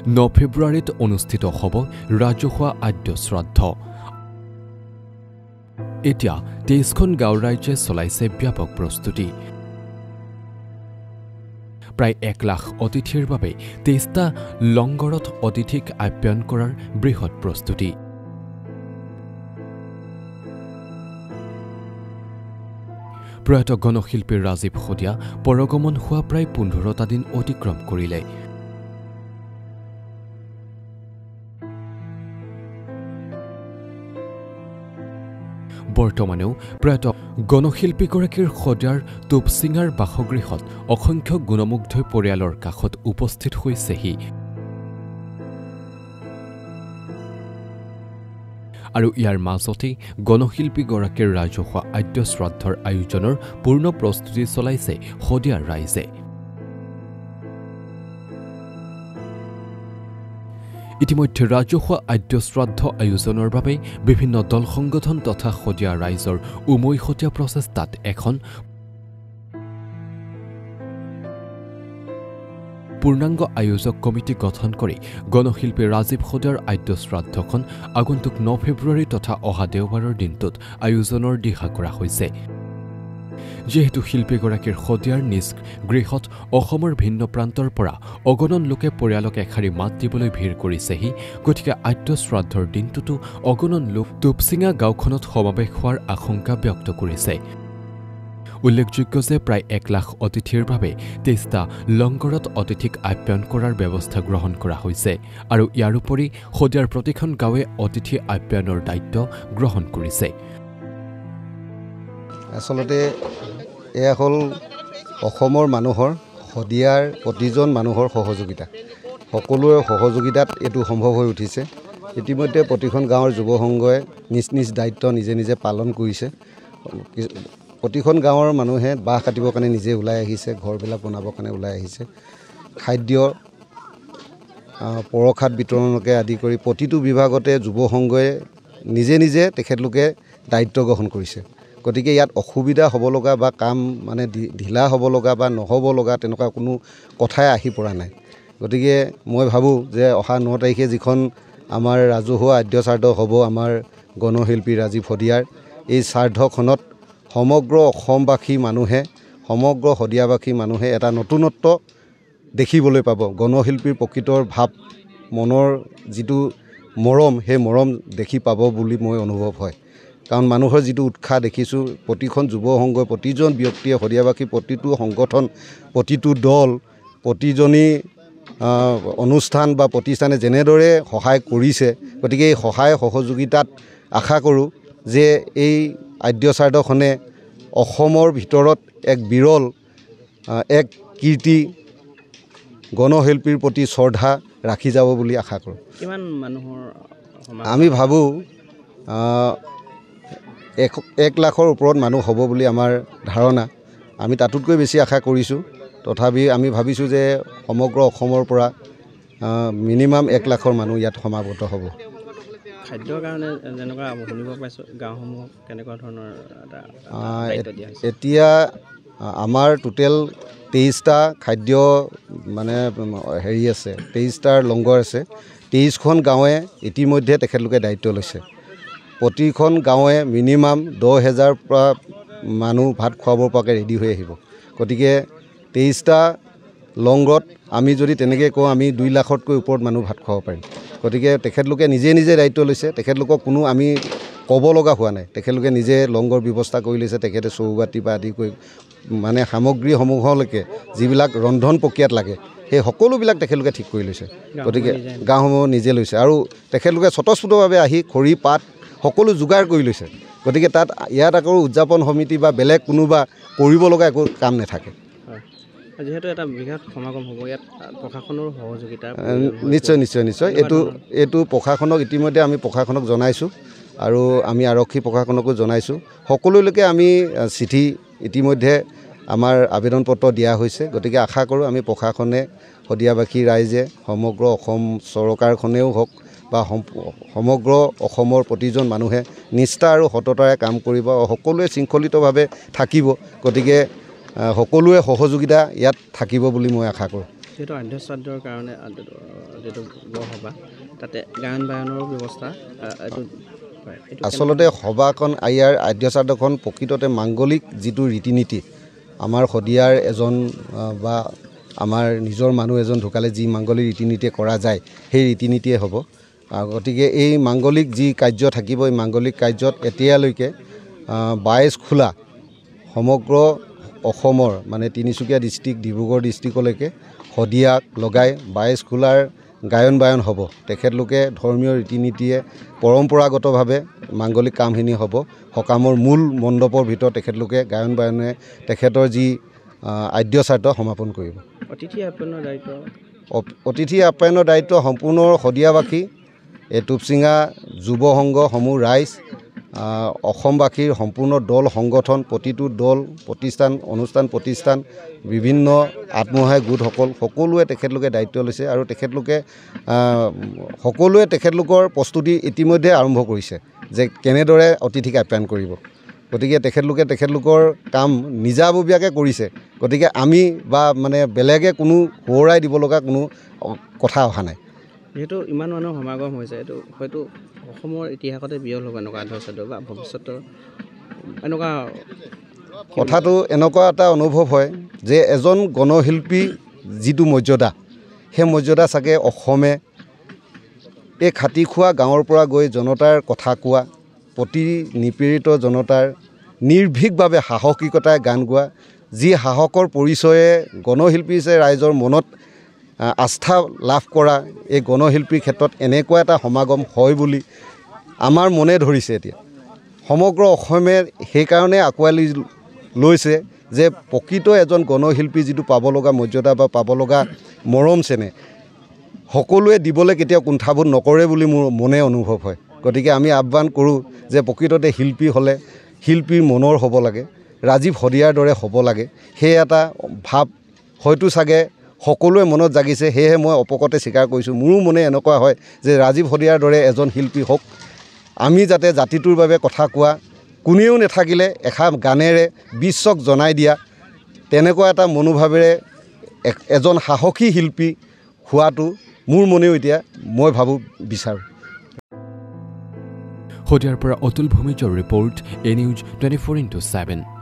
9 ফেব্ৰুৱাৰীত অনুষ্ঠিত হ'ব ৰাজহুৱা আদ্য শ্ৰাদ্ধ। এতিয়া 23খন গাঁও ৰাইজে চলাইছে ব্যাপক প্ৰস্তুতি। প্ৰায় 1 লাখ অতিথিৰ বাবে 23টা লংগৰত অতিথিক আপ্যায়ন কৰাৰ বৃহৎ প্ৰস্তুতি। প্ৰয়াত গণশিল্পী ৰাজীৱ শদিয়া পৰগমন হোৱা প্ৰায় 15টা দিন অতিক্ৰম কৰিলে। বৰ্তমানেও প্ৰয়াত গণশিল্পীগৰাকীৰ শদিয়াৰ তোপচিঙাৰ বাসগৃহত অসংখ্য গুণমুগ্ধ পৰিয়ালৰ কাষত উপস্থিত হৈছেহি। আৰু ইয়াৰ মাজতেই গণশিল্পীগৰাকীৰ ৰাজহুৱা আদ্য শ্ৰাদ্ধৰ আয়োজনৰ পূৰ্ণ প্ৰস্তুতি চলাইছে শদিয়াৰ ৰাইজে। ইতিমধ্যে ৰাজহুৱা আদ্য শ্ৰাদ্ধ আয়োজনৰ বাবে বিভিন্ন দল সংগঠন তথা শদিয়া ৰাইজৰ উমৈহতীয়া প্ৰচেষ্টাত এখন পূৰ্ণাংগ আয়োজক কমিটি গঠন কৰি গণশিল্পী ৰাজীৱ শদিয়াৰ আদ্য শ্ৰাদ্ধখন আগন্তুক 9 ফেব্ৰুৱাৰী তথা অহা দেওবাৰৰ দিনটোত আয়োজনৰ দিহা কৰা হৈছে। যেহেতু শিল্পীগৰাকীৰ শদিয়াৰ নিজ গৃহত অসমৰ ভিন্ন প্ৰান্তৰ পৰা অগণন লোকে পৰিয়ালক এশাৰী মাত দিবলৈ ভিৰ কৰিছেহি, গতিকে আদ্য শ্ৰাদ্ধৰ দিনটোতো অগণন লোক তোপচিঙা গাঁওখনত সমাৱেশ হোৱাৰ আশংকা ব্যক্ত কৰিছে। উল্লেখযোগ্য যে প্ৰায় 1 লাখ অতিথিৰ বাবে 23টা লংগৰত অতিথিক আপ্যায়ন কৰাৰ ব্যৱস্থা গ্ৰহণ কৰা হৈছে আৰু ইয়াৰ উপৰি শদিয়াৰ প্ৰতিখন গাঁৱে অতিথি আপ্যায়নৰ দায়িত্ব গ্ৰহণ কৰিছে। আচলতে এয়া হ'ল অসমৰ মানুহৰ শদিয়াৰ প্ৰতিজন মানুহৰ সহযোগিতা। সকলোৰে সহযোগিতাত এইটো সম্ভৱ হৈ উঠিছে। ইতিমধ্যে প্ৰতিখন গাঁৱৰ যুৱ সংঘই নিজ নিজ দায়িত্ব নিজে নিজে পালন কৰিছে। প্ৰতিখন গাঁৱৰ মানুহে বাঁহ কাটিবৰ কাৰণে নিজে ওলাই আহিছে, ঘৰবিলাক বনাবৰ কাৰণে ওলাই আহিছে। খাদ্য প্ৰসাদ বিতৰণকে আদি কৰি প্ৰতিটো বিভাগতে যুৱ সংঘই নিজে নিজে তেখেতলোকে দায়িত্ব গ্ৰহণ কৰিছে। গতিকে ইয়াত অসুবিধা হ'ব লগা বা কাম মানে ঢিলা হ'ব লগা বা নহ'ব লগা তেনেকুৱা কোনো কথাই আহি পৰা নাই। গতিকে মই ভাবোঁ যে অহা 9 তাৰিখে যিখন আমাৰ ৰাজহুৱা আদ্য শ্ৰাদ্ধ হ'ব আমাৰ গণশিল্পী ৰাজীৱ শদিয়াৰ, এই শ্ৰাদ্ধখনত সমগ্ৰ অসমবাসী মানুহে, সমগ্ৰ শদিয়াবাসী মানুহে এটা নতুনত্ব দেখিবলৈ পাব। গণশিল্পীৰ প্ৰকৃতৰ ভাৱ, মনৰ যিটো মৰম, সেই মৰম দেখি পাব বুলি মই অনুভৱ হয়। কাৰণ মানুহৰ যিটো উৎসাহ দেখিছোঁ, প্ৰতিখন যুৱ সংঘই, প্ৰতিজন ব্যক্তিয়ে, শদিয়াবাসী প্ৰতিটো সংগঠন, প্ৰতিটো দল, প্ৰতিজনী অনুষ্ঠান বা প্ৰতিষ্ঠানে যেনেদৰে সহায় কৰিছে, গতিকে এই সহায় সহযোগিতাত আশা কৰোঁ যে এই আদ্য শ্ৰাদ্ধখনে অসমৰ ভিতৰত এক বিৰল এক কীৰ্তি, গণশিল্পীৰ প্ৰতি শ্ৰদ্ধা ৰাখি যাব বুলি আশা কৰোঁ। কিমান মানুহৰ আমি ভাবোঁ 1 লাখৰ ওপৰত মানুহ হ'ব বুলি আমাৰ ধাৰণা। আমি তাতোতকৈ বেছি আশা কৰিছোঁ। তথাপি আমি ভাবিছোঁ যে সমগ্ৰ অসমৰ পৰা মিনিমাম 1 লাখৰ মানুহ ইয়াত সমাগত হ'ব। খাদ্যৰ কাৰণে যেনেকুৱা শুনিব পাইছোঁ, গাঁওসমূহক কেনেকুৱা ধৰণৰ এতিয়া আমাৰ টোটেল 23টা খাদ্য মানে হেৰি আছে, 23টাৰ লংগৰ আছে। 23খন গাঁৱে ইতিমধ্যে তেখেতলোকে দায়িত্ব লৈছে। প্ৰতিখন গাঁৱে মিনিমাম 10,000 পৰা মানুহ ভাত খুৱাব পৰাকৈ ৰেডি হৈ আহিব। গতিকে 23টা লংগত আমি যদি তেনেকৈ কওঁ, আমি 2 লাখতকৈ ওপৰত মানুহ ভাত খুৱাব পাৰিম। গতিকে তেখেতলোকে নিজে নিজে দায়িত্ব লৈছে। তেখেতলোকক কোনো আমি ক'ব লগা হোৱা নাই। তেখেতলোকে নিজে লংগৰ ব্যৱস্থা কৰি লৈছে। তেখেতে চৌবাতি পৰা আদি কৰি মানে সামগ্ৰীসমূহলৈকে যিবিলাক ৰন্ধন প্ৰক্ৰিয়াত লাগে, সেই সকলোবিলাক তেখেতলোকে ঠিক কৰি লৈছে। গতিকে গাঁওসমূহ নিজে লৈছে আৰু তেখেতলোকে স্বতঃস্ফূৰ্তভাৱে আহি খৰি পাত সকলো যোগাৰ কৰি লৈছে। গতিকে তাত ইয়াত আকৌ উদযাপন সমিতি বা বেলেগ কোনোবা কৰিব লগা একো কাম নাথাকে। যিহেতু এটা বৃহৎ সমাগম হ'ব, ইয়াত প্ৰশাসনৰ সহযোগিতা নিশ্চয় নিশ্চয় নিশ্চয় এইটো প্ৰশাসনক ইতিমধ্যে আমি প্ৰশাসনক জনাইছোঁ আৰু আমি আৰক্ষী প্ৰশাসনকো জনাইছোঁ। সকলোলৈকে আমি চিঠি ইতিমধ্যে আমাৰ আবেদন পত্ৰ দিয়া হৈছে। গতিকে আশা কৰোঁ আমি প্ৰশাসনে, শদিয়াবাসী ৰাইজে, সমগ্ৰ অসম চৰকাৰখনেও হওক বা সমগ্ৰ অসমৰ প্ৰতিজন মানুহে নিষ্ঠা আৰু সততাৰে কাম কৰিব আৰু সকলোৱে শৃংখলিতভাৱে থাকিব। গতিকে সকলোৱে সহযোগিতা ইয়াত থাকিব বুলি মই আশা কৰোঁ। যিহেতু আদ্য শ্ৰাদ্ধৰ কাৰণে যিটো বৰসভা তাতে গায়ন বায়নৰো ব্যৱস্থা এইটো আচলতে সভাখন ইয়াৰ আদ্য শ্ৰাদ্ধখন প্ৰকৃততে মাংগলিক যিটো ৰীতি নীতি আমাৰ শদিয়াৰ এজন বা আমাৰ নিজৰ মানুহ এজন ঢুকালে যি মাংগলিক ৰীতি নীতিয়ে কৰা যায় সেই ৰীতি নীতিয়ে হ'ব গতিকে এই মাংগলিক যি কাৰ্য থাকিব এই মাংগলিক কাৰ্যত এতিয়ালৈকে 22 খোলা সমগ্ৰ অসমৰ মানে তিনিচুকীয়া ডিষ্ট্ৰিক্ট ডিব্ৰুগড় ডিষ্ট্ৰিক্টলৈকে শদিয়াক লগাই 22 খোলাৰ গায়ন বায়ন হ'ব তেখেতলোকে ধৰ্মীয় ৰীতি নীতিয়ে পৰম্পৰাগতভাৱে মাংগলিক কামখিনি হ'ব সকামৰ মূল মণ্ডপৰ ভিতৰত তেখেতলোকে গায়ন বায়নে তেখেতৰ যি আদ্য শ্ৰাদ্ধ সমাপন কৰিব অতিথি আপ্যায়নৰ দায়িত্ব সম্পূৰ্ণ শদিয়াবাসী টুপচিঙা যুৱ সংঘ সমূহ ৰাইজ অসমবাসীৰ সম্পূৰ্ণ দল সংগঠন প্ৰতিটো দল অনুষ্ঠান বিভিন্ন আত্মসহায়ক গোটসকল সকলোৱে তেখেতলোকে দায়িত্ব লৈছে আৰু তেখেতলোকে সকলোৱে তেখেতলোকৰ প্ৰস্তুতি ইতিমধ্যে আৰম্ভ কৰিছে যে কেনেদৰে অতিথিক আপ্যায়ন কৰিব গতিকে তেখেতলোকৰ কাম নিজাববীয়াকৈ কৰিছে গতিকে আমি বা মানে বেলেগে কোনো সোঁৱৰাই দিব লগা কোনো কথা অহা নাই যেহেতু ইমান মানুহৰ সমাগম হৈছে এইটো হয়তো অসমৰ ইতিহাসতে বিৰল হ'ব এনেকুৱা আদ্য শ্ৰাদ্ধ বা ভৱিষ্যতৰ এনেকুৱা কথাটো এনেকুৱা এটা অনুভৱ হয় যে এজন গণশিল্পী যিটো মৰ্যাদা সেই মৰ্যাদা চাগে অসমে এই খাটি খোৱা গাঁৱৰ পৰা গৈ জনতাৰ কথা কোৱা প্ৰতি নিপীড়িত জনতাৰ নিৰ্ভীকভাৱে সাহসিকতাৰে গান গোৱা যি সাহসৰ পৰিচয়ে গণশিল্পী হিচাপে ৰাইজৰ মনত আস্থা লাভ কৰা এই গণশিল্পীৰ ক্ষেত্ৰত এনেকুৱা এটা সমাগম হয় বুলি আমাৰ মনে ধৰিছে এতিয়া সমগ্ৰ অসমে সেইকাৰণে আঁকোৱালি লৈছে যে প্ৰকৃত এজন গণশিল্পী যিটো পাব লগা মৰ্যাদা বা পাব লগা মৰম চেনেহ সকলোৱে দিবলৈ কেতিয়াও কুণ্ঠাবোধ নকৰে বুলি মোৰ মনে অনুভৱ হয় গতিকে আমি আহ্বান কৰোঁ যে প্ৰকৃততে শিল্পী হ'লে শিল্পীৰ মনৰ হ'ব লাগে ৰাজীৱ শদিয়াৰ দৰে হ'ব লাগে সেই এটা ভাৱ হয়তো চাগে সকলোৱে মনত জাগিছে সেয়েহে মই অপকতে স্বীকাৰ কৰিছোঁ মোৰো মনে এনেকুৱা হয় যে ৰাজীৱ শদিয়াৰ দৰে এজন শিল্পী হওক আমি যাতে জাতিটোৰ বাবে কথা কোৱা কোনেও নাথাকিলে এষাৰ গানেৰে বিশ্বক জনাই দিয়া তেনেকুৱা এটা মনোভাৱেৰে এজন সাহসী শিল্পী হোৱাটো মোৰ মনেও এতিয়া মই ভাবোঁ বিচাৰোঁ শদিয়াৰ পৰা অতুল ভূমিজৰ ৰিপৰ্ট এ নিউজ 24x7